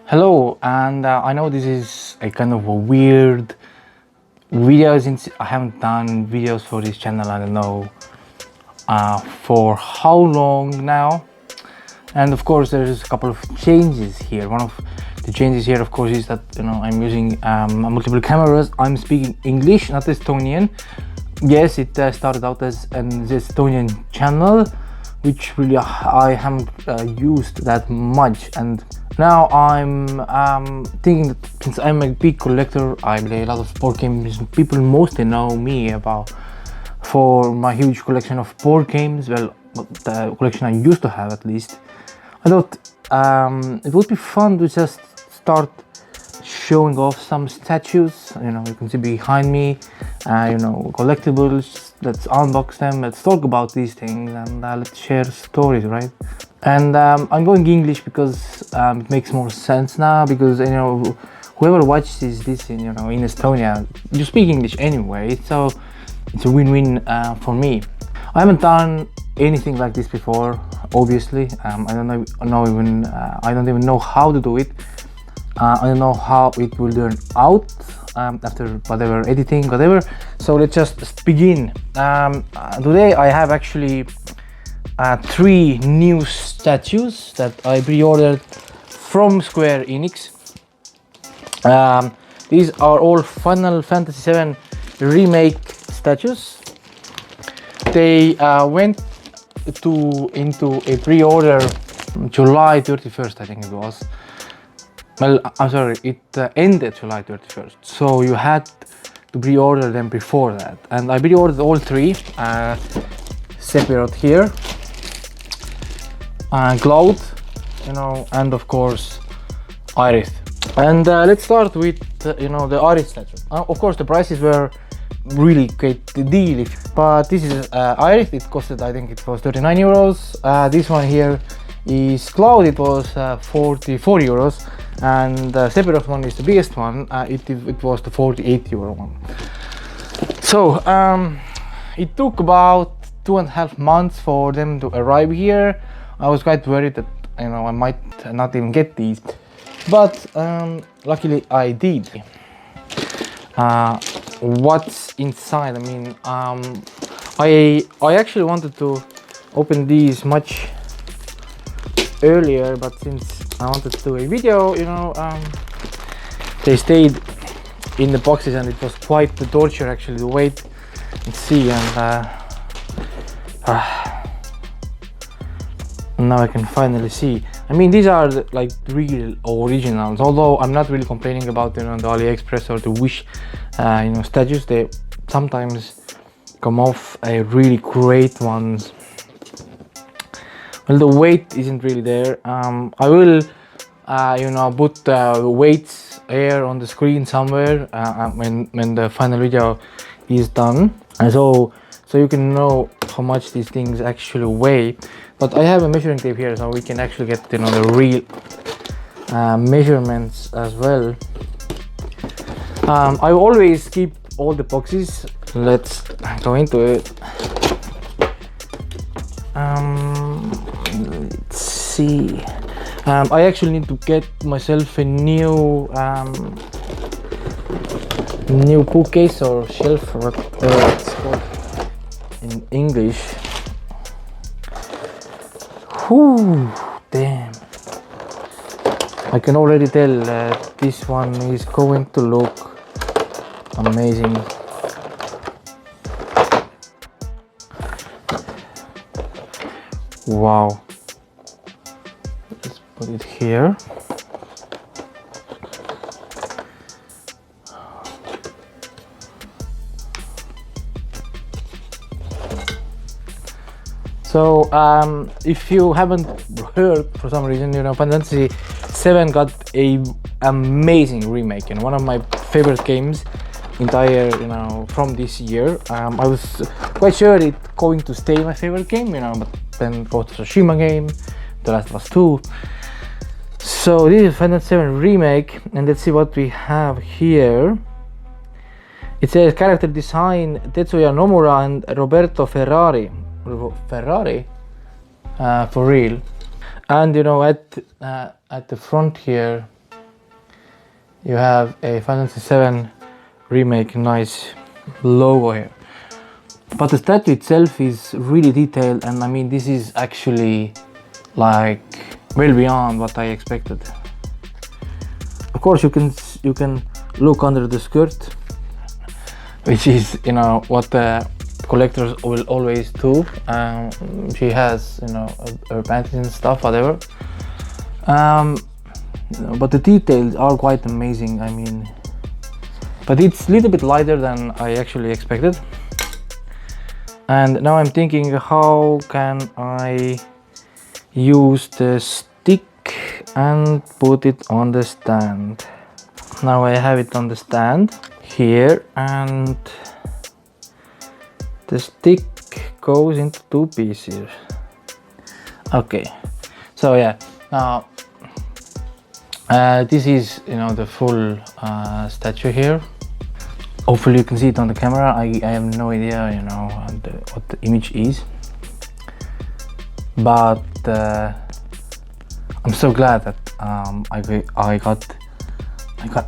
Hello, and I know this is a kind of a weird video since I haven't done videos for this channel. I don't know for how long now, and of course there's a couple of changes here. One of the changes here, of course, is that I'm using multiple cameras. I'm speaking English, not Estonian. Yes, it started out as an Estonian channel, which really I haven't used that much, and now I'm thinking that since I'm a big collector, I play a lot of board games. People mostly know me for my huge collection of board games. Well, the collection I used to have, at least. I thought it would be fun to just start showing off some statues. You can see behind me, collectibles. Let's unbox them. Let's talk about these things, and let's share stories, right? And I'm going English because it makes more sense now, because whoever watches this in Estonia, you speak English anyway, so it's a win-win for me. I haven't done anything like this before, obviously. I don't even know how to do it. I don't know how it will turn out after whatever editing, whatever. So let's just begin. Today I have actually 3 new statues that I pre-ordered from Square Enix. These are all Final Fantasy VII Remake statues. They went into a pre-order July 31st, I think it was. Well, I'm sorry, it ended July 31st, so you had to pre-order them before that. And I pre-ordered all 3. Sephiroth here, Cloud, and of course Aerith. And let's start with the Aerith statue. Of course the prices were really great deal, but this is Aerith. It costed, I think it was 39 euros. This one here is Cloud. It was 44 euros, and the Sephiroth one is the biggest one. It was the 48 euro one. So it took about 2.5 months for them to arrive here. I was quite worried that I might not even get these, but luckily I did. What's inside? I mean, I actually wanted to open these much earlier, but since I wanted to do a video, they stayed in the boxes, and it was quite the torture actually to wait and see. And now I can finally see. I mean, these are like real originals, although I'm not really complaining about the AliExpress or the Wish statues. They sometimes come off a really great ones. Well, the weight isn't really there. I will put the weights here on the screen somewhere when the final video is done, and so you can know how much these things actually weigh. But I have a measuring tape here, so we can actually get the real measurements as well. I always keep all the boxes. Let's go into it. Let's see. I actually need to get myself a new bookcase or shelf, or whatever it's called in English. Whew, damn. I can already tell that this one is going to look amazing. Wow. Let's put it here. So if you haven't heard for some reason, Final Fantasy VII got a amazing remake, and one of my favorite games entire from this year. I was quite sure it's going to stay my favorite game, but then Ghost of Tsushima game, The Last of Us 2. So this is Final Fantasy VII Remake, and let's see what we have here. It says character design Tetsuya Nomura and Roberto Ferrari, for real. And at the front here you have a Final Fantasy 7 Remake nice logo here. But the statue itself is really detailed, and I mean this is actually like well beyond what I expected. Of course you can look under the skirt, which is, you know, what the collectors will always do. She has, you know, her panties and stuff, whatever. But the details are quite amazing. I mean, but it's a little bit lighter than I actually expected. And now I'm thinking, how can I use the stick and put it on the stand? Now I have it on the stand here, and the stick goes into two pieces. Okay, so yeah, now this is, you know, the full statue here. Hopefully you can see it on the camera. I have no idea, you know, what the image is, but I'm so glad that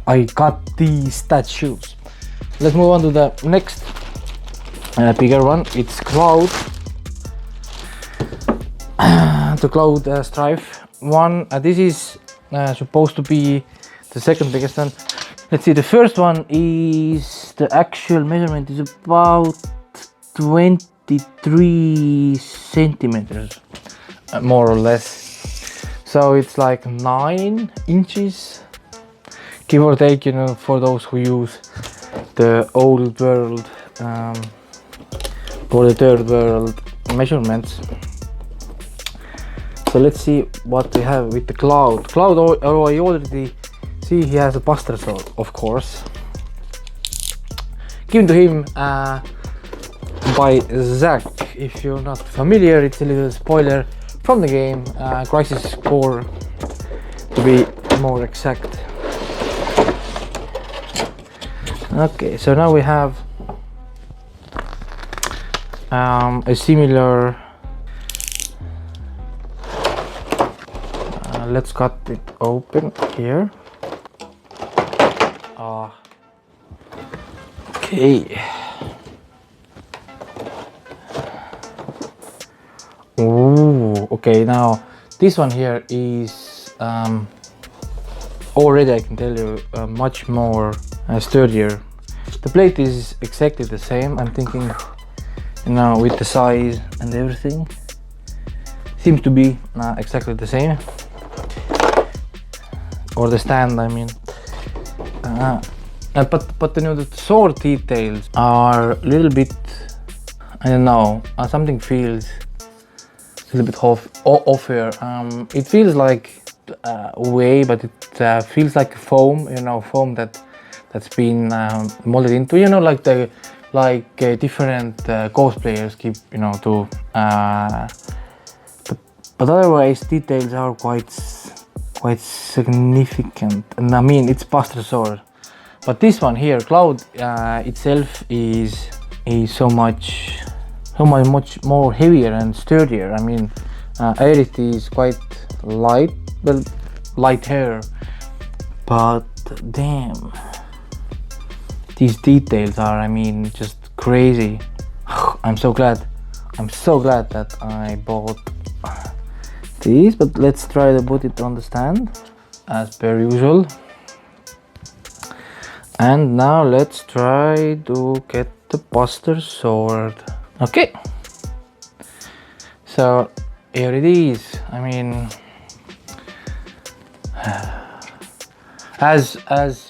I got these statues. Let's move on to the next bigger one. It's Cloud, the Cloud Strife one. This is supposed to be the second biggest one. Let's see, the first one is, the actual measurement is about 23 centimeters, more or less. So it's like 9 inches, give or take, you know, for those who use the old world or the third world measurements. So let's see what we have with the Cloud. Cloud, I already see he has a Buster Sword, of course, given to him by Zack. If you're not familiar, it's a little spoiler from the game, Crisis Core to be more exact. Okay, so now we have a similar, let's cut it open here. Okay. Ooh, okay, now this one here is already, I can tell you, much more sturdier. The plate is exactly the same. I'm thinking, you know, with the size and everything, seems to be exactly the same, or the stand, I mean. But you know, the sword details are a little bit, I don't know, something feels a little bit off here. It feels like way, but it feels like foam, you know, foam that's been molded into, you know, like the different cosplayers keep, you know, to but otherwise details are quite significant. And I mean, it's Buster Sword, but this one here, Cloud itself is so much more heavier and sturdier. I mean, Aerith is quite light, well, light hair, but damn, these details are, I mean, just crazy. I'm so glad that I bought these. But let's try to put it on the stand as per usual, and now let's try to get the Buster Sword. Okay, so here it is. I mean, as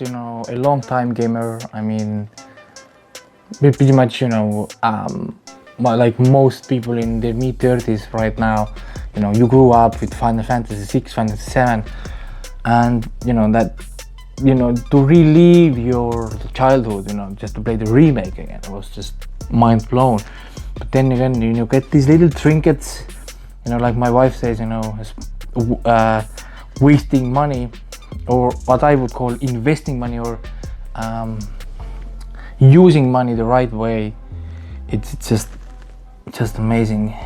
you know, a long time gamer, I mean, pretty much, you know, like most people in their mid-30s right now, you know, you grew up with Final Fantasy 6, Final Fantasy 7, and you know that, you know, to relive your childhood, you know, just to play the remake again, it was just mind blown. But then again, you know, get these little trinkets, you know, like my wife says, you know, wasting money, or what I would call investing money, or using money the right way. It's just amazing.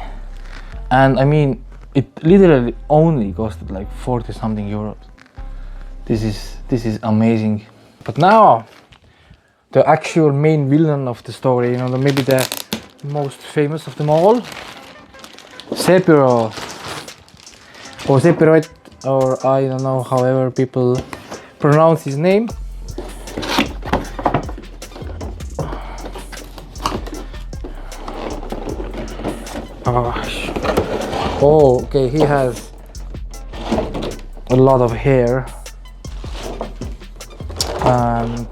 And I mean, it literally only costed like 40 something euros. This is amazing. But now, the actual main villain of the story, you know, maybe the most famous of them all, Sephiroth, or Sephiroth, or I don't know, however people pronounce his name. Gosh. Oh, okay, he has a lot of hair, and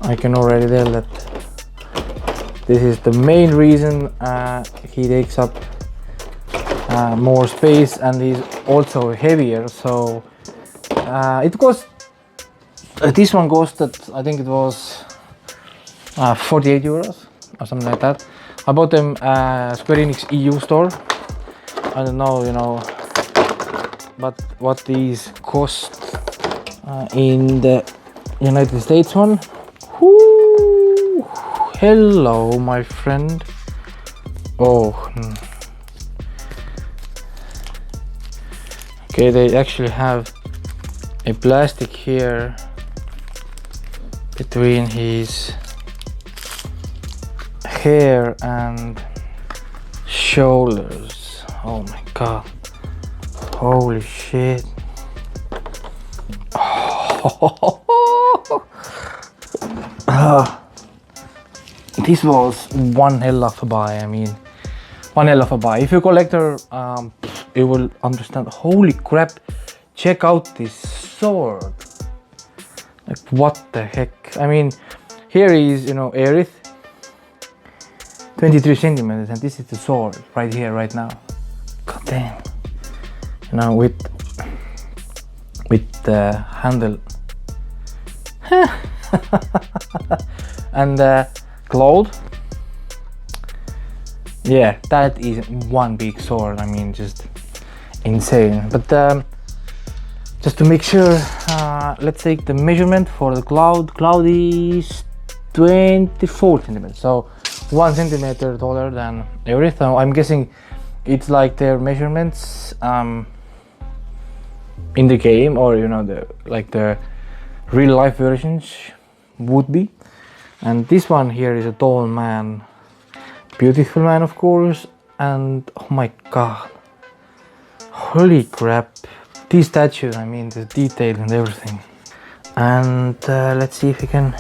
I can already tell that this is the main reason he takes up more space, and he's also heavier. So it cost this one costed, I think it was 48 euros or something like that. I bought them Square Enix EU store. I don't know, you know, but what these cost in the United States one. Whoo! Hello, my friend. Oh. Okay, they actually have a plastic here between his hair and shoulders. Oh my god. Holy shit. This was one hell of a buy. I mean, one hell of a buy. If you're a collector, you will understand. Holy crap, check out this sword. Like, what the heck? I mean, here is, you know, Aerith, 23 centimeters, and this is the sword right here, right now. God damn. You know, with the handle. And Cloud. Yeah, that is one big sword. I mean, just insane. But just to make sure, let's take the measurement for the Cloud. Cloud is 24 centimeters, so 1 centimeter taller than Aerith. I'm guessing it's like their measurements in the game, or you know, the real life versions would be. And this one here is a tall man, beautiful man, of course. And oh my god, holy crap, these statues, I mean, the detail and everything. And let's see if we can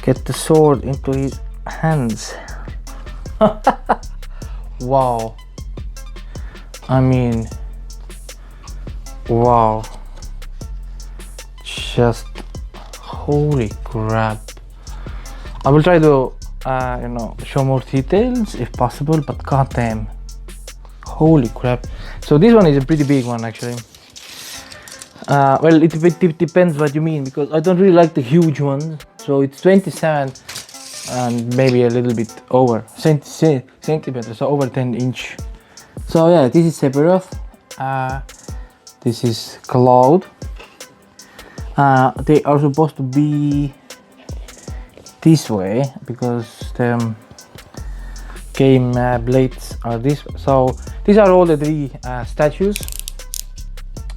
get the sword into his hands. Wow, I mean, wow, just holy crap. I will try to you know, show more details if possible, but goddamn, holy crap. So this one is a pretty big one, actually. Well, it depends what you mean, because I don't really like the huge ones. So it's 27 and maybe a little bit over centimeters, so over 10 inch. So yeah, this is Sephiroth. This is Cloud. They are supposed to be this way because the game blades are this way. So these are all the three statues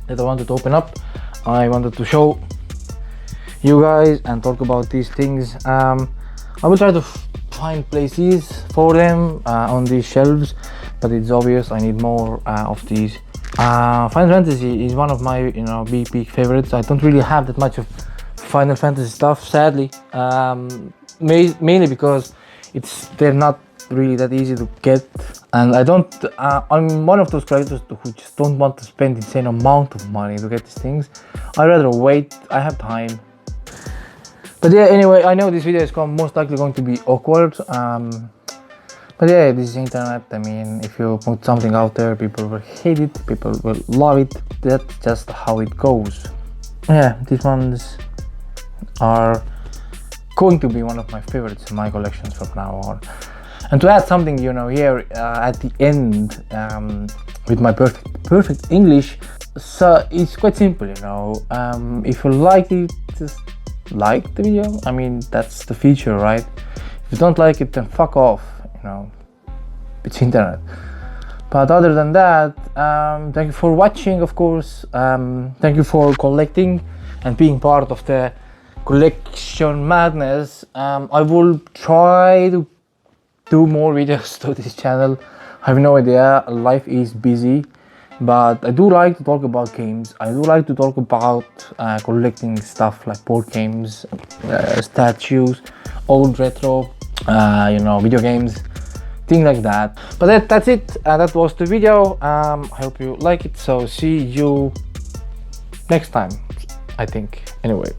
that I wanted to open up. I wanted to show you guys and talk about these things. I will try to find places for them on these shelves, but it's obvious I need more of these. Final Fantasy is one of my, you know, big favorites. I don't really have that much of Final Fantasy stuff, sadly, mainly because they're not really that easy to get, and I'm one of those characters who just don't want to spend insane amount of money to get these things. I'd rather wait. I have time. But yeah, anyway, I know this video is most likely going to be awkward, but yeah, this is internet. I mean, if you put something out there, people will hate it, people will love it. That's just how it goes. Yeah, these ones are going to be one of my favorites in my collections from now on. And to add something, you know, here at the end, with my perfect English, so it's quite simple, you know. If you like it, just like the video. I mean, that's the feature, right? If you don't like it, then fuck off, you know. It's internet. But other than that, thank you for watching, of course. Thank you for collecting and being part of the collection madness. I will try to do more videos to this channel. I have no idea, life is busy, but I do like to talk about games. I do like to talk about collecting stuff like board games, statues, old retro, video games, things like that. But that's it. That was the video. I hope you like it. So see you next time, I think. Anyway.